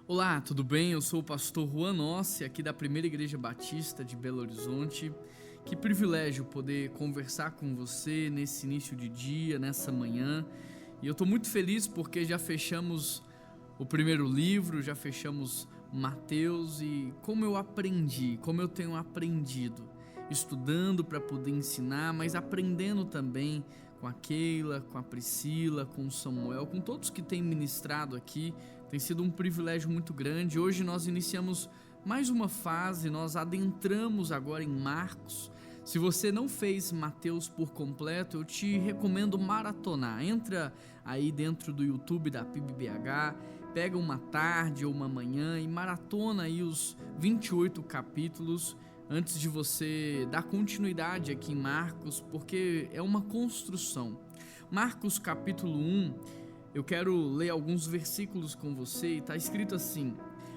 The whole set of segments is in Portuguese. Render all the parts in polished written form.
Olá, tudo bem? Eu sou o pastor Juan Nossi, aqui da Primeira Igreja Batista de Belo Horizonte. Que privilégio poder conversar com você nesse início de dia, nessa manhã. E eu estou muito feliz porque já fechamos o primeiro livro, já fechamos Mateus e como eu tenho aprendido, estudando para poder ensinar, mas aprendendo também com a Keila, com a Priscila, com o Samuel, com todos que têm ministrado aqui. Tem sido um privilégio muito grande. Hoje nós iniciamos mais uma fase, nós adentramos agora em Marcos. Se você não fez Mateus por completo, eu te recomendo maratonar. Entra aí dentro do YouTube da PIBBH, pega uma tarde ou uma manhã e maratona aí os 28 capítulos antes de você dar continuidade aqui em Marcos, porque é uma construção. Marcos capítulo 1, eu quero ler alguns versículos com você e está escrito assim: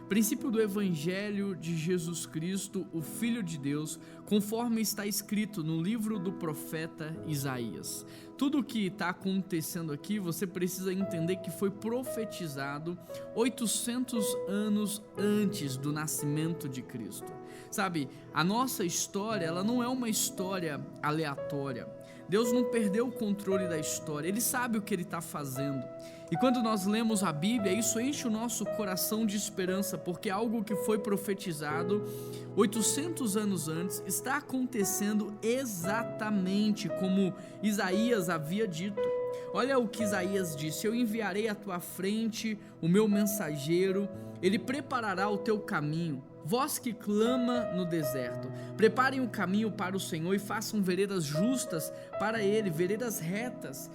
princípio do Evangelho de Jesus Cristo, o Filho de Deus, conforme está escrito no livro do profeta Isaías. Tudo o que está acontecendo aqui, você precisa entender que foi profetizado 800 anos antes do nascimento de Cristo. Sabe, a nossa história, ela não é uma história aleatória. Deus não perdeu o controle da história, Ele sabe o que Ele está fazendo. E quando nós lemos a Bíblia, isso enche o nosso coração de esperança, porque algo que foi profetizado 800 anos antes está acontecendo exatamente como Isaías havia dito. Olha o que Isaías disse: eu enviarei à tua frente o meu mensageiro, ele preparará o teu caminho. Vós que clama no deserto, preparem o caminho para o Senhor e façam veredas justas para Ele, veredas retas.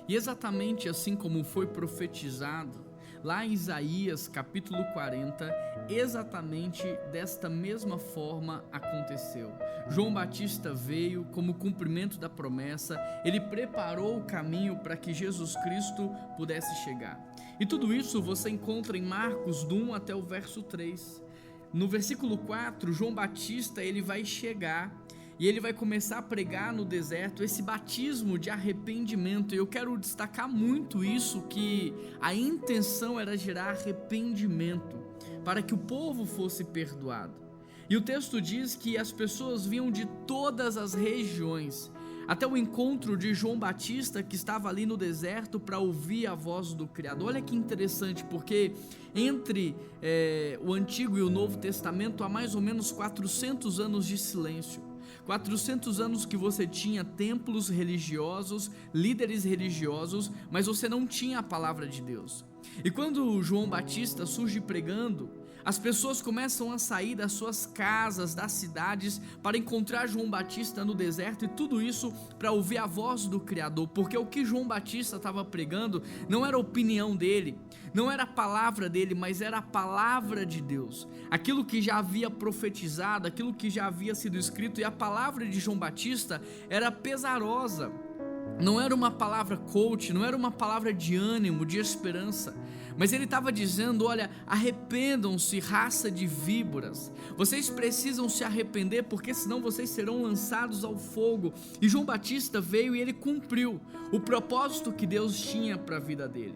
E exatamente assim como foi profetizado lá em Isaías capítulo 40, exatamente desta mesma forma aconteceu. João Batista veio como cumprimento da promessa, ele preparou o caminho para que Jesus Cristo pudesse chegar. E tudo isso você encontra em Marcos do 1 até o verso 3. No versículo 4, João Batista ele vai chegar e ele vai começar a pregar no deserto esse batismo de arrependimento. E eu quero destacar muito isso, que a intenção era gerar arrependimento para que o povo fosse perdoado. E o texto diz que as pessoas vinham de todas as regiões até o encontro de João Batista, que estava ali no deserto para ouvir a voz do Criador. Olha que interessante, porque entre o Antigo e o Novo Testamento há mais ou menos 400 anos de silêncio. 400 anos que você tinha templos religiosos, líderes religiosos, mas você não tinha a palavra de Deus. E quando João Batista surge pregando, as pessoas começam a sair das suas casas, das cidades, para encontrar João Batista no deserto, e tudo isso para ouvir a voz do Criador, porque o que João Batista estava pregando não era a opinião dele, não era a palavra dele, mas era a palavra de Deus, aquilo que já havia profetizado, aquilo que já havia sido escrito. E a palavra de João Batista era pesarosa, não era uma palavra coach, não era uma palavra de ânimo, de esperança, mas ele estava dizendo: olha, arrependam-se, raça de víboras, vocês precisam se arrepender, porque senão vocês serão lançados ao fogo. E João Batista veio e ele cumpriu o propósito que Deus tinha para a vida dele.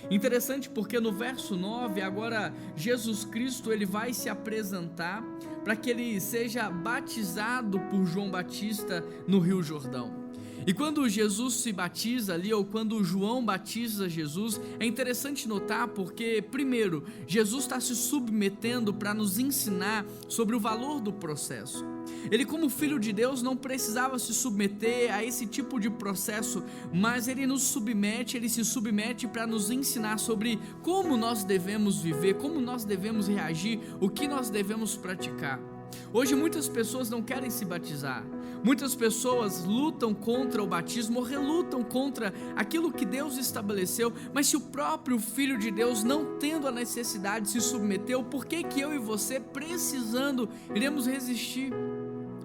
Interessante porque no verso 9, agora Jesus Cristo ele vai se apresentar para que ele seja batizado por João Batista no Rio Jordão. E quando Jesus se batiza ali, ou quando João batiza Jesus, é interessante notar porque, primeiro, Jesus está se submetendo para nos ensinar sobre o valor do processo. Ele, como Filho de Deus, não precisava se submeter a esse tipo de processo, mas ele se submete para nos ensinar sobre como nós devemos viver, como nós devemos reagir, o que nós devemos praticar. Hoje muitas pessoas não querem se batizar, muitas pessoas lutam contra o batismo ou relutam contra aquilo que Deus estabeleceu, mas se o próprio Filho de Deus, não tendo a necessidade, se submeteu, por que eu e você, precisando, iremos resistir?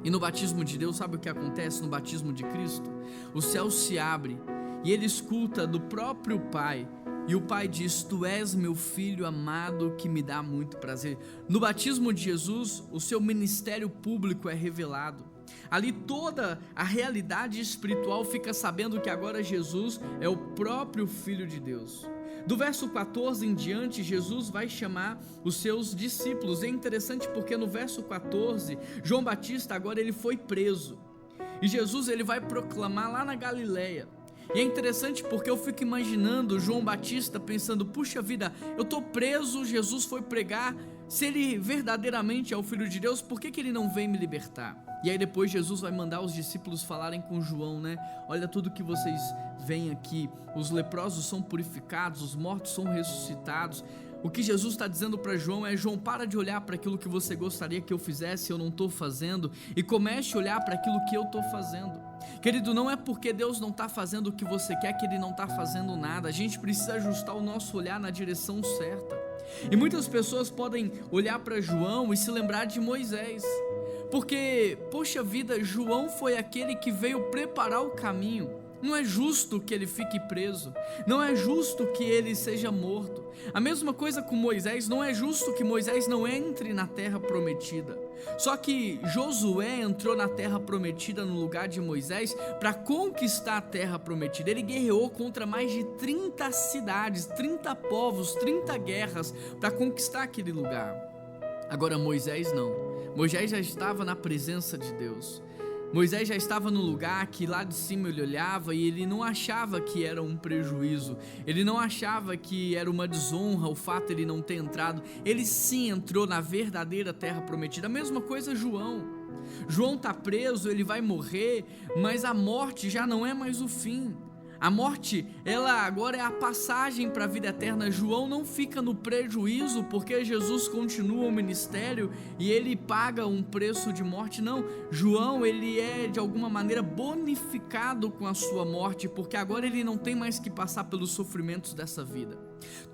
E no batismo de Deus, sabe o que acontece no batismo de Cristo? O céu se abre e ele escuta do próprio Pai, e o Pai diz: tu és meu filho amado, que me dá muito prazer. No batismo de Jesus, o seu ministério público é revelado. Ali toda a realidade espiritual fica sabendo que agora Jesus é o próprio Filho de Deus. Do verso 14 em diante, Jesus vai chamar os seus discípulos. É interessante porque no verso 14, João Batista agora ele foi preso. E Jesus ele vai proclamar lá na Galileia. E é interessante porque eu fico imaginando João Batista pensando, puxa vida, eu estou preso, Jesus foi pregar, se ele verdadeiramente é o Filho de Deus, por que ele não vem me libertar? E aí depois Jesus vai mandar os discípulos falarem com João, né? Olha tudo que vocês veem aqui, os leprosos são purificados, os mortos são ressuscitados. O que Jesus está dizendo para João é: João, para de olhar para aquilo que você gostaria que eu fizesse, eu não estou fazendo, e comece a olhar para aquilo que eu estou fazendo. Querido, não é porque Deus não está fazendo o que você quer que Ele não está fazendo nada. A gente precisa ajustar o nosso olhar na direção certa. E muitas pessoas podem olhar para João e se lembrar de Moisés, porque, poxa vida, João foi aquele que veio preparar o caminho. Não é justo que ele fique preso, não é justo que ele seja morto. A mesma coisa com Moisés, não é justo que Moisés não entre na terra prometida. Só que Josué entrou na terra prometida no lugar de Moisés para conquistar a terra prometida. Ele guerreou contra mais de 30 cidades, 30 povos, 30 guerras para conquistar aquele lugar. Agora Moisés não, Moisés já estava na presença de Deus. Moisés já estava no lugar que lá de cima ele olhava e ele não achava que era um prejuízo, ele não achava que era uma desonra o fato de ele não ter entrado. Ele sim entrou na verdadeira terra prometida. A mesma coisa João está preso, ele vai morrer, mas a morte já não é mais o fim. A morte, ela agora é a passagem para a vida eterna. João não fica no prejuízo porque Jesus continua o ministério e ele paga um preço de morte. Não, João ele é de alguma maneira bonificado com a sua morte, porque agora ele não tem mais que passar pelos sofrimentos dessa vida.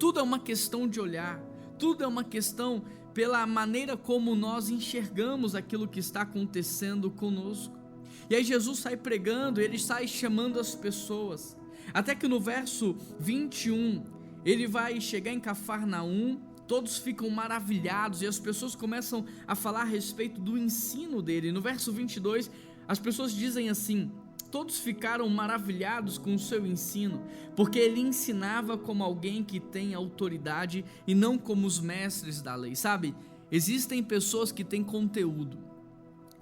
Tudo é uma questão de olhar, tudo é uma questão pela maneira como nós enxergamos aquilo que está acontecendo conosco. E aí Jesus sai pregando, ele sai chamando as pessoas, até que no verso 21, ele vai chegar em Cafarnaum, todos ficam maravilhados e as pessoas começam a falar a respeito do ensino dele. No verso 22, as pessoas dizem assim: todos ficaram maravilhados com o seu ensino, porque ele ensinava como alguém que tem autoridade e não como os mestres da lei. Sabe, existem pessoas que têm conteúdo,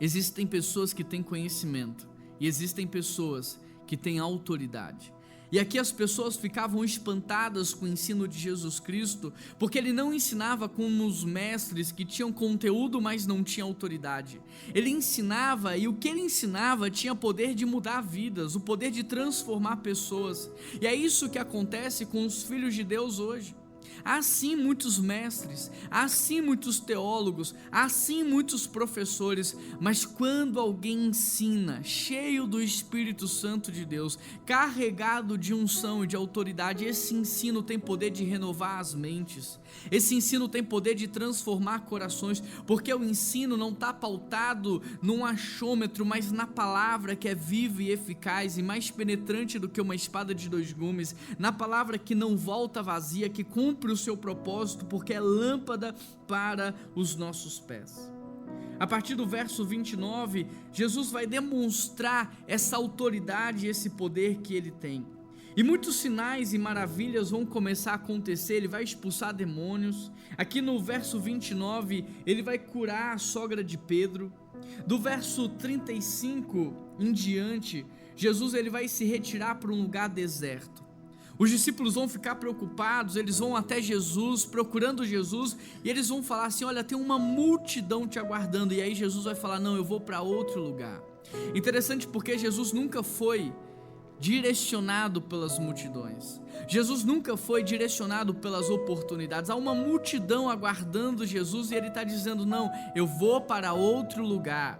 existem pessoas que têm conhecimento e existem pessoas que têm autoridade. E aqui as pessoas ficavam espantadas com o ensino de Jesus Cristo, porque ele não ensinava como os mestres que tinham conteúdo, mas não tinham autoridade. Ele ensinava, e o que ele ensinava tinha poder de mudar vidas, o poder de transformar pessoas. E é isso que acontece com os filhos de Deus hoje. Há sim muitos mestres, há sim muitos teólogos, há sim muitos professores, mas quando alguém ensina, cheio do Espírito Santo de Deus, carregado de unção e de autoridade, esse ensino tem poder de renovar as mentes, esse ensino tem poder de transformar corações, porque o ensino não está pautado num achômetro, mas na palavra que é viva e eficaz e mais penetrante do que uma espada de dois gumes, na palavra que não volta vazia, que cumpre o seu propósito, porque é lâmpada para os nossos pés. A partir do verso 29, Jesus vai demonstrar essa autoridade e esse poder que ele tem. E muitos sinais e maravilhas vão começar a acontecer. Ele vai expulsar demônios. Aqui no verso 29, ele vai curar a sogra de Pedro. Do verso 35 em diante, Jesus ele vai se retirar para um lugar deserto. Os discípulos vão ficar preocupados, eles vão até Jesus, procurando Jesus, e eles vão falar assim: olha, tem uma multidão te aguardando. E aí Jesus vai falar: não, eu vou para outro lugar. Interessante porque Jesus nunca foi direcionado pelas multidões, Jesus nunca foi direcionado pelas oportunidades. Há uma multidão aguardando Jesus e ele está dizendo: não, eu vou para outro lugar.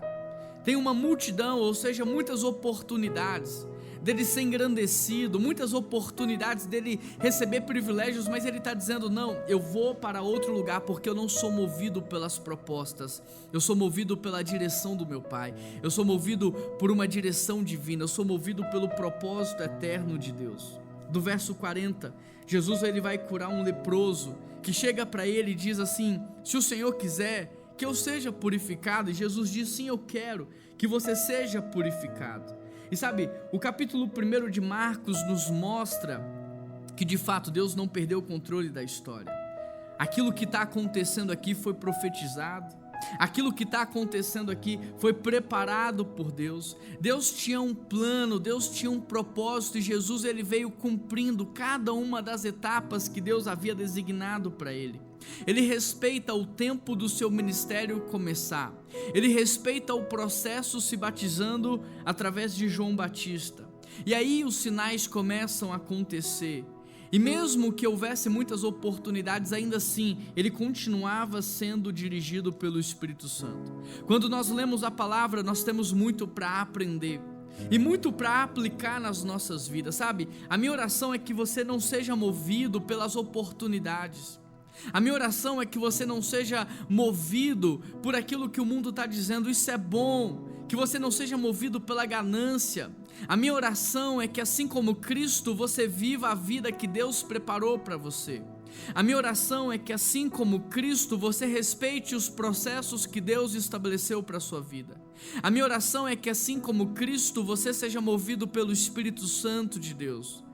Tem uma multidão, ou seja, muitas oportunidades dele ser engrandecido, muitas oportunidades dele receber privilégios, mas ele está dizendo: não, eu vou para outro lugar, porque eu não sou movido pelas propostas, eu sou movido pela direção do meu Pai, eu sou movido por uma direção divina, eu sou movido pelo propósito eterno de Deus. Do verso 40, Jesus ele vai curar um leproso, que chega para ele e diz assim: se o Senhor quiser que eu seja purificado, e Jesus diz: sim, eu quero que você seja purificado. E sabe, o capítulo 1 de Marcos nos mostra que de fato Deus não perdeu o controle da história. Aquilo que está acontecendo aqui foi profetizado, aquilo que está acontecendo aqui foi preparado por Deus. Deus tinha um plano, Deus tinha um propósito, e Jesus ele veio cumprindo cada uma das etapas que Deus havia designado para ele. Ele respeita o tempo do seu ministério começar, ele respeita o processo se batizando através de João Batista, e aí os sinais começam a acontecer. E mesmo que houvesse muitas oportunidades, ainda assim, ele continuava sendo dirigido pelo Espírito Santo. Quando nós lemos a palavra, nós temos muito para aprender e muito para aplicar nas nossas vidas, sabe? A minha oração é que você não seja movido pelas oportunidades. A minha oração é que você não seja movido por aquilo que o mundo está dizendo, isso é bom, que você não seja movido pela ganância. A minha oração é que, assim como Cristo, você viva a vida que Deus preparou para você. A minha oração é que, assim como Cristo, você respeite os processos que Deus estabeleceu para a sua vida. A minha oração é que, assim como Cristo, você seja movido pelo Espírito Santo de Deus.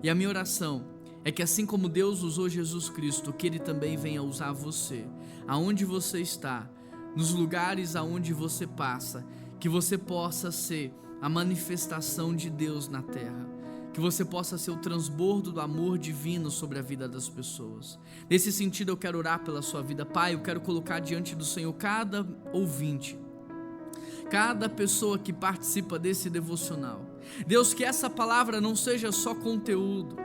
E a minha oração é que, assim como Deus usou Jesus Cristo, que Ele também venha usar você, aonde você está, nos lugares aonde você passa, que você possa ser a manifestação de Deus na terra, que você possa ser o transbordo do amor divino sobre a vida das pessoas. Nesse sentido, eu quero orar pela sua vida. Pai, eu quero colocar diante do Senhor cada ouvinte, cada pessoa que participa desse devocional. Deus, que essa palavra não seja só conteúdo,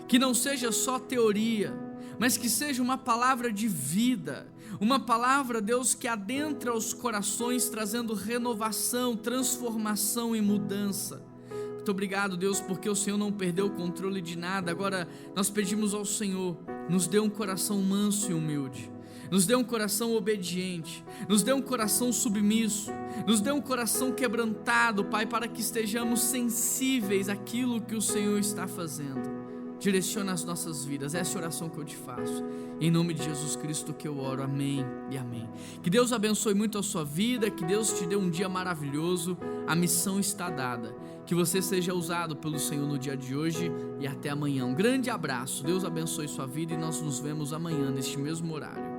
que não seja só teoria, mas que seja uma palavra de vida, uma palavra, Deus, que adentra os corações, trazendo renovação, transformação e mudança. Muito obrigado, Deus, porque o Senhor não perdeu o controle de nada. Agora nós pedimos ao Senhor, nos dê um coração manso e humilde, nos dê um coração obediente, nos dê um coração submisso, nos dê um coração quebrantado, Pai, para que estejamos sensíveis àquilo que o Senhor está fazendo. Direciona as nossas vidas, essa é a oração que eu te faço, em nome de Jesus Cristo que eu oro, amém e amém. Que Deus abençoe muito a sua vida, que Deus te dê um dia maravilhoso, a missão está dada, que você seja usado pelo Senhor no dia de hoje e até amanhã. Um grande abraço, Deus abençoe sua vida e nós nos vemos amanhã neste mesmo horário.